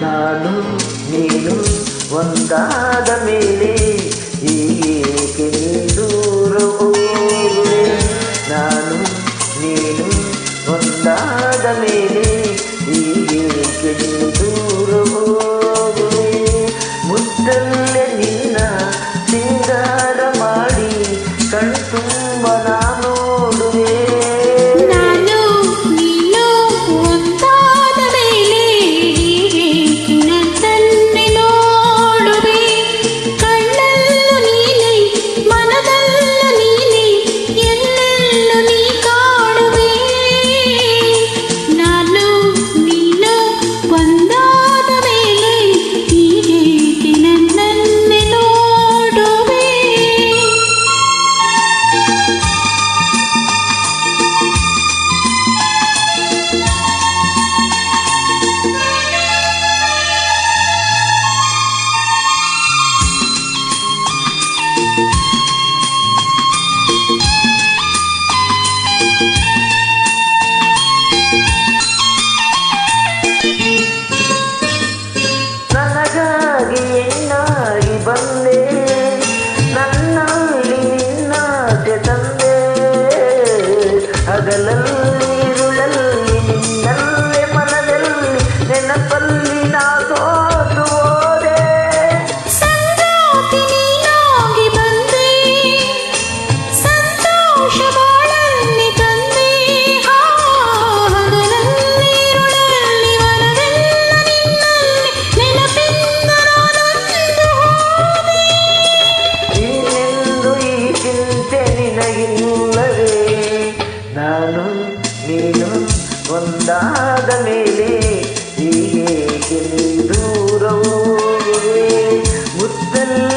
ನಾನು ನೀನು ಒಂದಾದ ಮೇಲೆ ಹೀಗೇಕೆ ನೀ ದೂರ ಹೋಗುವೆ? ನಾನು ನೀನು ಒಂದಾದ ಮೇಲೆ ಹೀಗೇಕೆ ನೀ ದೂರ ಹೋಗುವೆ? ಮುದ್ದಲ್ಲೇ ನಿನ್ನ ಸಿಂಗಾರ ಮಾಡಿ ಕಣ್ತುಂಬ ನಾ ನೋಡುವೆ. ನನಗಾಗಿ ಹೆಣ್ಣಾಗಿ ಬಂದೆ, ನನ್ನಲ್ಲಿ ನಿನ್ನಾಸೆ ತಂದೆ. ಹಗಲಲ್ಲಿ ಇರುಳಲ್ಲಿ ನಿನ್ನಲ್ಲೇ ಮನದಲ್ಲಿ ನೆನಪಲ್ಲಿ ನಾ ಸೋತು ಹೋದೆ. ಸಂಗಾತಿ ನೀನಾಗಿ ಬಂದೆ, ಸಂತೋಷ ಬಾಳಲ್ಲಿ ತಂದೆ. ಹಗಲಲ್ಲಿ ಇರುಳಲ್ಲಿ ಮನವೆಲ್ಲ ನಿನ್ನಲ್ಲಿ ನೆನಪಿಂದ ನಾನೊಂದು ಹೋದೆ. ನೀನೆಂದು ಈ ಚಿಂತೆ ನಿನಗಿಲ್ಲವೇ? ನಾನು ನೀನು ಒಂದಾದ ಮೇಲೆ ಹೀಗೇಕೆ ನೀ ದೂರ ಹೋಗುವೆ? ಮುತ್ತಲ್ಲ